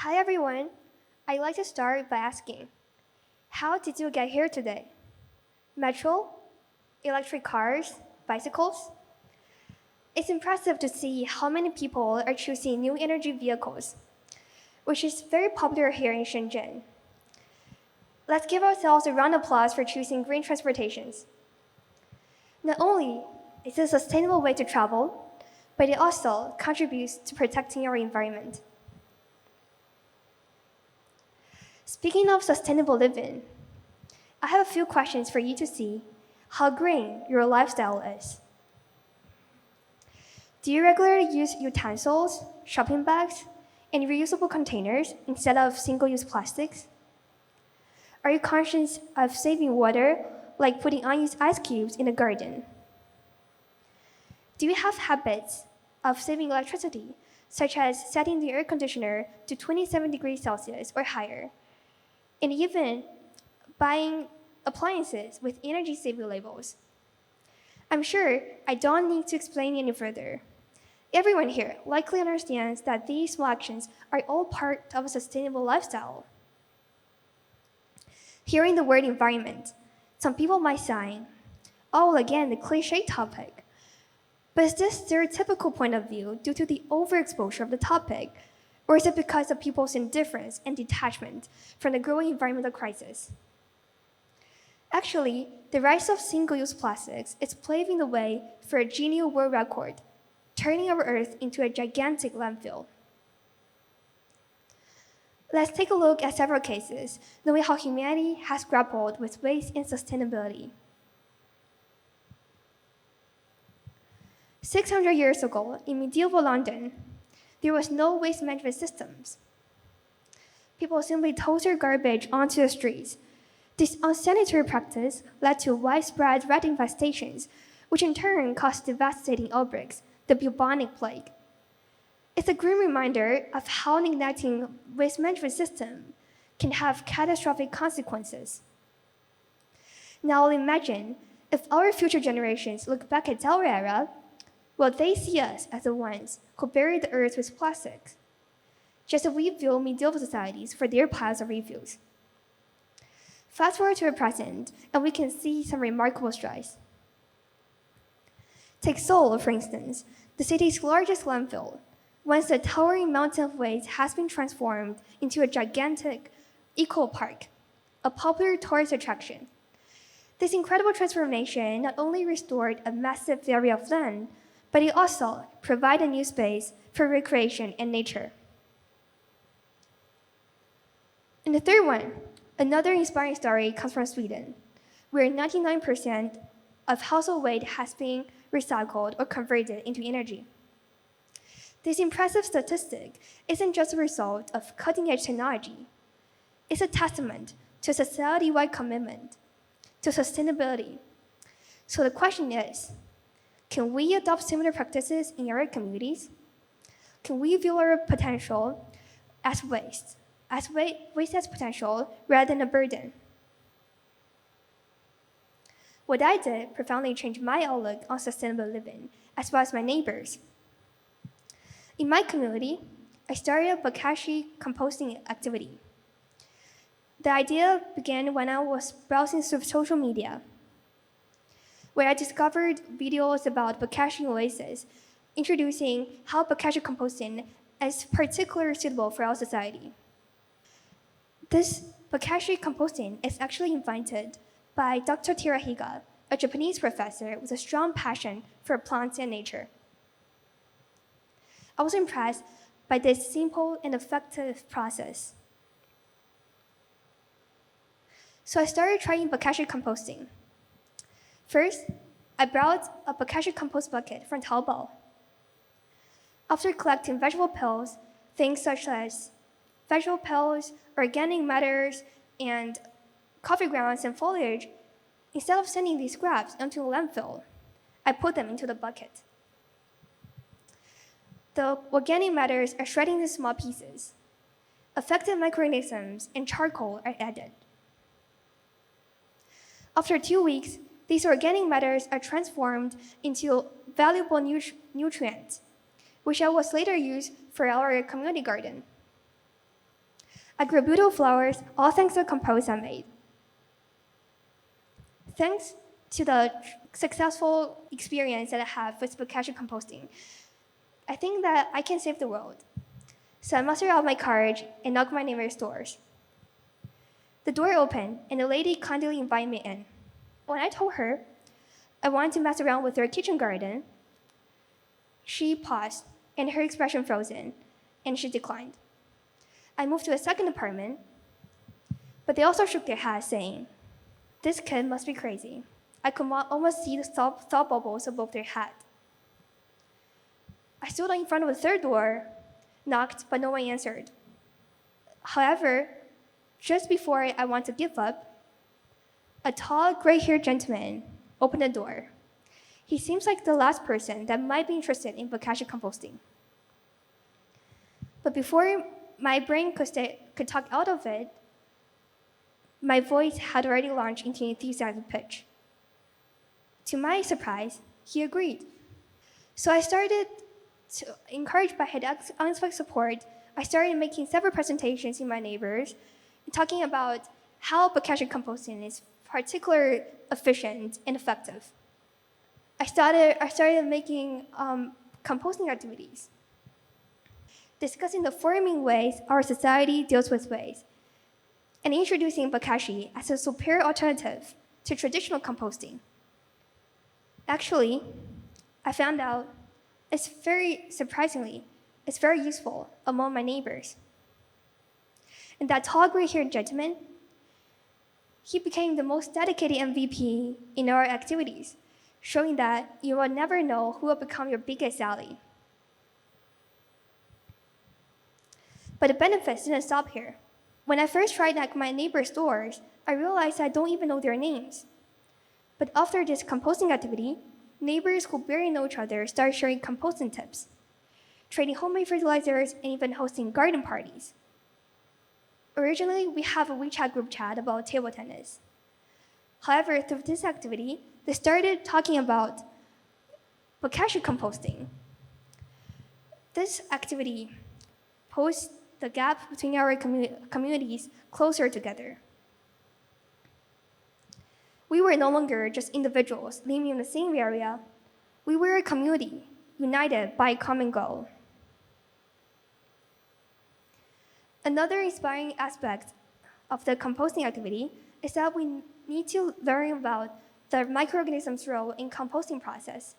Hi everyone. I'd like to start by asking, how did you get here today? Metro? Electric cars? Bicycles? It's impressive to see how many people are choosing new energy vehicles, which is very popular here in Shenzhen. Let's give ourselves a round of applause for choosing green transportations. Not only is it a sustainable way to travel, but it also contributes to protecting our environment. Speaking of sustainable living, I have a few questions for you to see how green your lifestyle is. Do you regularly use utensils, shopping bags, and reusable containers instead of single use plastics? Are you conscious of saving water, like putting unused ice cubes in the garden? Do you have habits of saving electricity, such as setting the air conditioner to 27 degrees Celsius or higher, and even buying appliances with energy saving labels? I'm sure I don't need to explain any further. Everyone here likely understands that these small actions are all part of a sustainable lifestyle. Hearing the word environment, some people might sigh, oh, again, the cliche topic. But is this stereotypical point of view due to the overexposure of the topic, or is it because of people's indifference and detachment from the growing environmental crisis? Actually, the rise of single-use plastics is paving the way for a genial world record, turning our Earth into a gigantic landfill. Let's take a look at several cases, knowing how humanity has grappled with waste and sustainability. 600 years ago, in medieval London, there was no waste management systems. People simply tossed their garbage onto the streets. This unsanitary practice led to widespread rat infestations, which in turn caused devastating outbreaks, the bubonic plague. It's a grim reminder of how neglecting waste management system can have catastrophic consequences. Now imagine if our future generations look back at our era, will they see us as the ones who buried the earth with plastics, just as we view medieval societies for their piles of refuse? Fast forward to our present, and we can see some remarkable strides. Take Seoul, for instance, the city's largest landfill. Once the towering mountain of waste has been transformed into a gigantic eco-park, a popular tourist attraction. This incredible transformation not only restored a massive area of land, but it also provided a new space for recreation and nature. And the third one, another inspiring story comes from Sweden, where 99% of household waste has been recycled or converted into energy. This impressive statistic isn't just a result of cutting-edge technology. It's a testament to a society-wide commitment to sustainability. So the question is, can we adopt similar practices in our communities? Can we view our potential as waste as potential rather than a burden? What I did profoundly changed my outlook on sustainable living, as well as my neighbors. In my community, I started a Bokashi composting activity. The idea began when I was browsing through social media, where I discovered videos about Bokashi oasis, introducing how Bokashi composting is particularly suitable for our society. This Bokashi composting is actually invented by Dr. Terahiga, a Japanese professor with a strong passion for plants and nature. I was impressed by this simple and effective process. So I started trying Bokashi composting. First, I brought a Bokashi compost bucket from Taobao. After collecting vegetable peels, things such as vegetable peels, organic matters, and coffee grounds and foliage, instead of sending these scraps into a landfill, I put them into the bucket. The organic matters are shredded into small pieces. Effective microorganisms and charcoal are added. After 2 weeks, these organic matters are transformed into valuable nutrients, which I was later use for our community garden. I grew beautiful flowers, all thanks to the compost I made. Thanks to the successful experience that I have with Bokashi composting, I think that I can save the world. So I mustered out my courage and knocked my neighbor's doors. The door opened, and the lady kindly invited me in. When I told her I wanted to mess around with her kitchen garden, she paused, and her expression frozen, and she declined. I moved to a second apartment, but they also shook their heads, saying, "This kid must be crazy." I could almost see the thought bubbles above their head. I stood in front of the third door, knocked, but no one answered. However, just before I want to give up, a tall, gray-haired gentleman opened the door. He seems like the last person that might be interested in Bokashi composting. But before my brain could talk out of it, my voice had already launched into an enthusiastic pitch. To my surprise, he agreed. So I started to, encouraged by his unexpected support, I started making several presentations in my neighbors, talking about how Bokashi composting is particularly efficient and effective. I started making composting activities, discussing the forming ways our society deals with waste, and introducing Bokashi as a superior alternative to traditional composting. Actually, I found out it's very useful among my neighbors. And that tall gray-haired gentleman, he became the most dedicated MVP in our activities, showing that you will never know who will become your biggest ally. But the benefits didn't stop here. When I first tried at my neighbors' doors, I realized I don't even know their names. But after this composting activity, neighbors who barely know each other started sharing composting tips, trading homemade fertilizers, and even hosting garden parties. Originally, we have a WeChat group chat about table tennis. However, through this activity, they started talking about Bokashi composting. This activity posed the gap between our communities closer together. We were no longer just individuals living in the same area. We were a community, united by a common goal. Another inspiring aspect of the composting activity is that we need to learn about the microorganisms' role in composting process.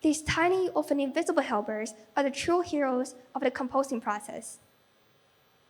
These tiny, often invisible helpers are the true heroes of the composting process.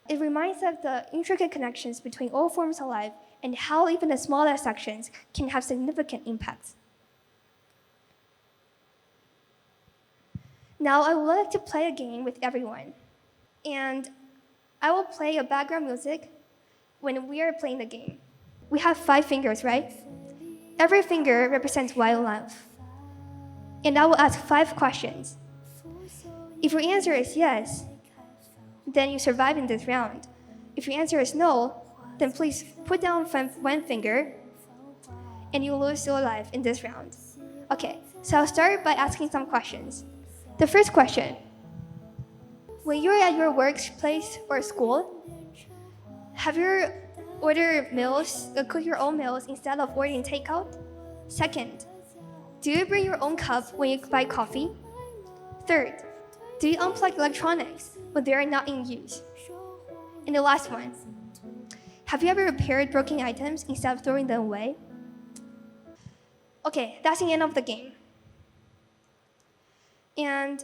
It reminds us of the intricate connections between all forms of life and how even the smallest actions can have significant impacts. Now I would like to play a game with everyone, and I will play a background music when we are playing the game. We have 5 fingers, right? Every finger represents wildlife. And I will ask 5 questions. If your answer is yes, then you survive in this round. If your answer is no, then please put down 1 finger and you lose your life in this round. Okay, so I'll start by asking some questions. The first question: when you're at your workplace or school, have you ordered meals, cook your own meals instead of ordering takeout? Second, do you bring your own cup when you buy coffee? Third, do you unplug electronics when they are not in use? And the last one, have you ever repaired broken items instead of throwing them away? Okay, that's the end of the game. And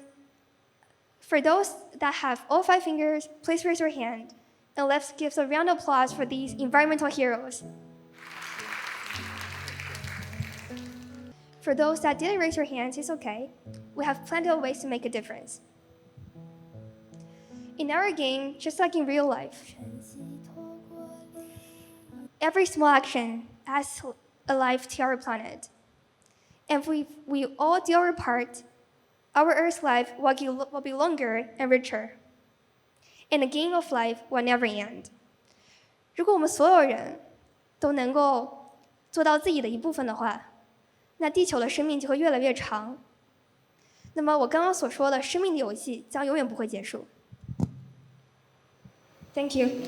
for those that have all 5 fingers, please raise your hand, and let's give a round of applause for these environmental heroes. For those that didn't raise your hands, it's okay. We have plenty of ways to make a difference. In our game, just like in real life, every small action adds a life to our planet. And if we all do our part, our Earth's life will be longer and richer. And the game of life will never end. 如果我们所有人都能够做到自己的一部分的话，那地球的生命就会越来越长。那么我刚刚所说的生命的游戏将永远不会结束。Thank you.